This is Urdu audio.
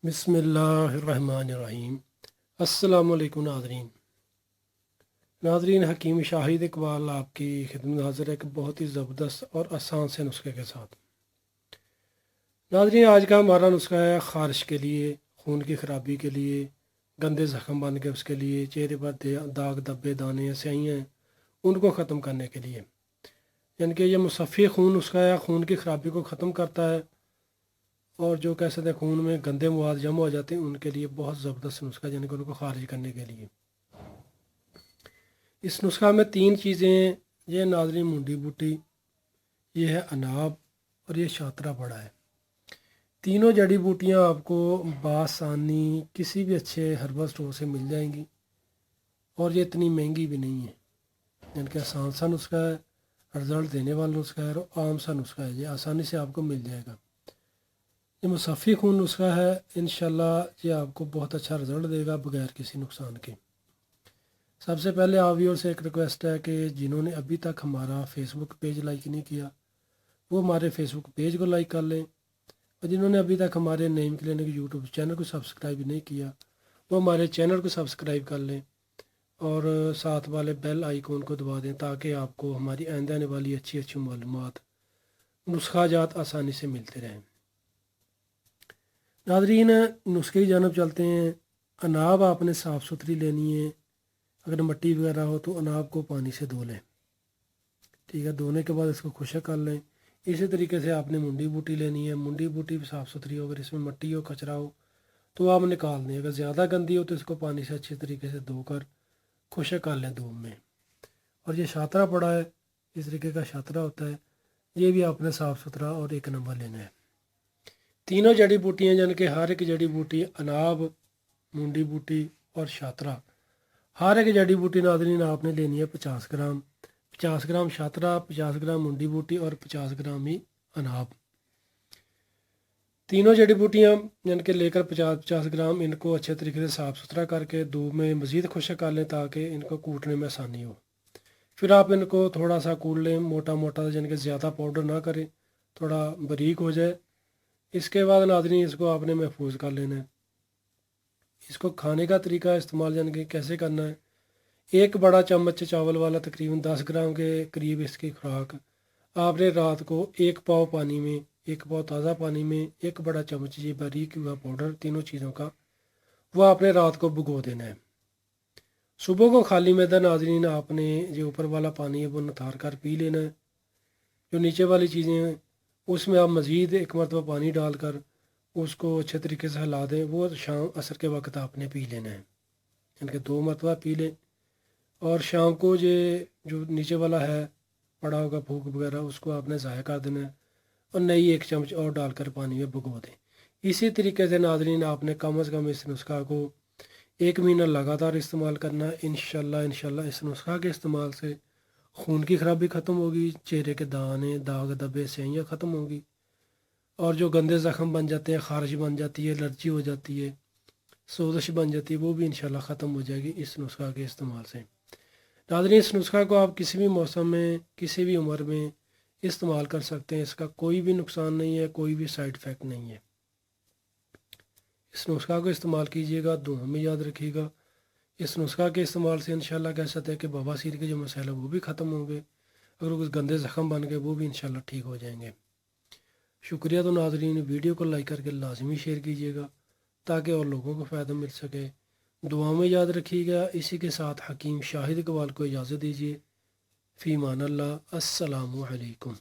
بسم اللہ الرحمن الرحیم۔ السلام علیکم ناظرین، حکیم شاہد اقبال آپ کی خدمت حاضر ہے ایک بہت ہی زبردست اور آسان سے نسخے کے ساتھ۔ ناظرین، آج کا ہمارا نسخہ ہے خارش کے لیے، خون کی خرابی کے لیے، گندے زخم بن کے اس کے لیے، چہرے پر داغ دبے دانے سیاہیاں ان کو ختم کرنے کے لیے، یعنی کہ یہ مصفی خون نسخہ ہے، خون کی خرابی کو ختم کرتا ہے، اور جو کہہ سکتے ہیں خون میں گندے مواد جمع ہو جاتے ہیں ان کے لیے بہت زبردست نسخہ، یعنی کہ ان کو خارج کرنے کے لیے۔ اس نسخہ میں 3 چیزیں ہیں۔ یہ ناظرین منڈی بوٹی، یہ ہے اناب، اور یہ شاطرہ پڑا ہے۔ تینوں جڑی بوٹیاں آپ کو بآسانی کسی بھی اچھے ہربل اسٹور سے مل جائیں گی، اور یہ اتنی مہنگی بھی نہیں ہے، یعنی کہ آسان سا نسخہ ہے، رزلٹ دینے والا نسخہ ہے، اور عام سا نسخہ ہے، یہ آسانی سے آپ کو مل جائے گا۔ یہ مصفی خون نسخہ ہے، انشاءاللہ یہ آپ کو بہت اچھا رزلٹ دے گا بغیر کسی نقصان کے۔ سب سے پہلے آپ ویور سے ایک ریکویسٹ ہے کہ جنہوں نے ابھی تک ہمارا فیس بک پیج لائک نہیں کیا وہ ہمارے فیس بک پیج کو لائک کر لیں، اور جنہوں نے ابھی تک ہمارے نعیم کلینک یوٹیوب چینل کو سبسکرائب نہیں کیا وہ ہمارے چینل کو سبسکرائب کر لیں، اور ساتھ والے بیل آئیکن کو دبا دیں تاکہ آپ کو ہماری آئندہ آنے والی اچھی معلومات، نسخہ جات آسانی سے ملتے رہیں۔ ناظرین، نسخے کی جانب چلتے ہیں۔ اناب آپ نے صاف ستھری لینی ہے، اگر مٹی وغیرہ ہو تو اناب کو پانی سے دھو لیں، ٹھیک ہے۔ دھونے کے بعد اس کو خشک کر لیں۔ اسی طریقے سے آپ نے منڈی بوٹی لینی ہے، منڈی بوٹی بھی صاف ستھری ہو، اگر اس میں مٹی ہو کچرا ہو تو آپ نکال دیں، اگر زیادہ گندی ہو تو اس کو پانی سے اچھے طریقے سے دھو کر خشک کر لیں دھوپ میں۔ اور یہ شاطرہ پڑا ہے، اس طریقے کا شاطرہ ہوتا ہے، یہ بھی آپ نے صاف ستھرا اور 1 نمبر لینا ہے۔ تینوں جڑی بوٹیاں یعنی کہ ہر ایک جڑی بوٹی اناب، منڈی بوٹی اور شاطرہ، ہر ایک جڑی بوٹی ناظرین آپ نے لینی ہے 50 گرام، 50 گرام شاطرہ، 50 گرام منڈی بوٹی اور 50 گرام ہی اناب۔ تینوں جڑی بوٹیاں یعنی کہ لے کر 50 گرام ان کو اچھے طریقے سے صاف ستھرا کر کے دھوپ میں مزید خشک کر لیں تاکہ ان کو کوٹنے میں آسانی ہو۔ پھر آپ ان کو تھوڑا سا کوٹ لیں، موٹا یعنی کہ زیادہ پاؤڈر نہ کریں، تھوڑا باریک ہو جائے۔ اس کے بعد ناظرین اس کو آپ نے محفوظ کر لینا ہے۔ اس کو کھانے کا طریقہ استعمال یعنی کہ کیسے کرنا ہے، 1 بڑا چمچ چاول والا تقریباً 10 گرام کے قریب اس کی خوراک آپ نے رات کو 1 پاؤ پانی میں، 1 پاؤ تازہ پانی میں 1 بڑا چمچ یہ باریک ہوا پاؤڈر تینوں چیزوں کا وہ آپ نے رات کو بھگو دینا ہے۔ صبح کو خالی معدہ ناظرین آپ نے جو اوپر والا پانی ہے وہ نتار کر پی لینا ہے، جو نیچے والی چیزیں ہیں اس میں آپ مزید 1 مرتبہ پانی ڈال کر اس کو اچھے طریقے سے ہلا دیں، وہ شام عصر کے وقت آپ نے پی لینا ہے، یعنی کہ 2 مرتبہ پی لیں۔ اور شام کو یہ جو نیچے والا ہے پڑا ہوگا پھوک وغیرہ اس کو آپ نے ضائع کر دینا ہے، اور نئی 1 چمچ اور ڈال کر پانی میں بھگو دیں۔ اسی طریقے سے ناظرین آپ نے کم از کم اس نسخہ کو 1 مہینہ لگاتار استعمال کرنا ہے۔ انشاءاللہ اس نسخہ کے استعمال سے خون کی خرابی ختم ہوگی، چہرے کے دانے داغ دبے سیاہیاں ختم ہوگی، اور جو گندے زخم بن جاتے ہیں، خارش بن جاتی ہے، الرجی ہو جاتی ہے، سوزش بن جاتی ہے، وہ بھی انشاءاللہ ختم ہو جائے گی اس نسخہ کے استعمال سے۔ ناظرین، اس نسخہ کو آپ کسی بھی موسم میں کسی بھی عمر میں استعمال کر سکتے ہیں، اس کا کوئی بھی نقصان نہیں ہے، کوئی بھی سائیڈ افیکٹ نہیں ہے۔ اس نسخہ کو استعمال کیجیے گا، دعا میں یاد رکھیے گا۔ اس نسخہ کے استعمال سے انشاءاللہ کہہ سکتے ہیں کہ بواسیر کے جو مسائل ہیں وہ بھی ختم ہوں گے، اگر کچھ گندے زخم بن گئے وہ بھی انشاءاللہ ٹھیک ہو جائیں گے۔ شکریہ۔ تو ناظرین ویڈیو کو لائک کر کے لازمی شیئر کیجیے گا تاکہ اور لوگوں کو فائدہ مل سکے، دعا میں یاد رکھیے گا۔ اسی کے ساتھ حکیم شاہد اقبال کو اجازت دیجیے، فی امان اللہ، السلام علیکم۔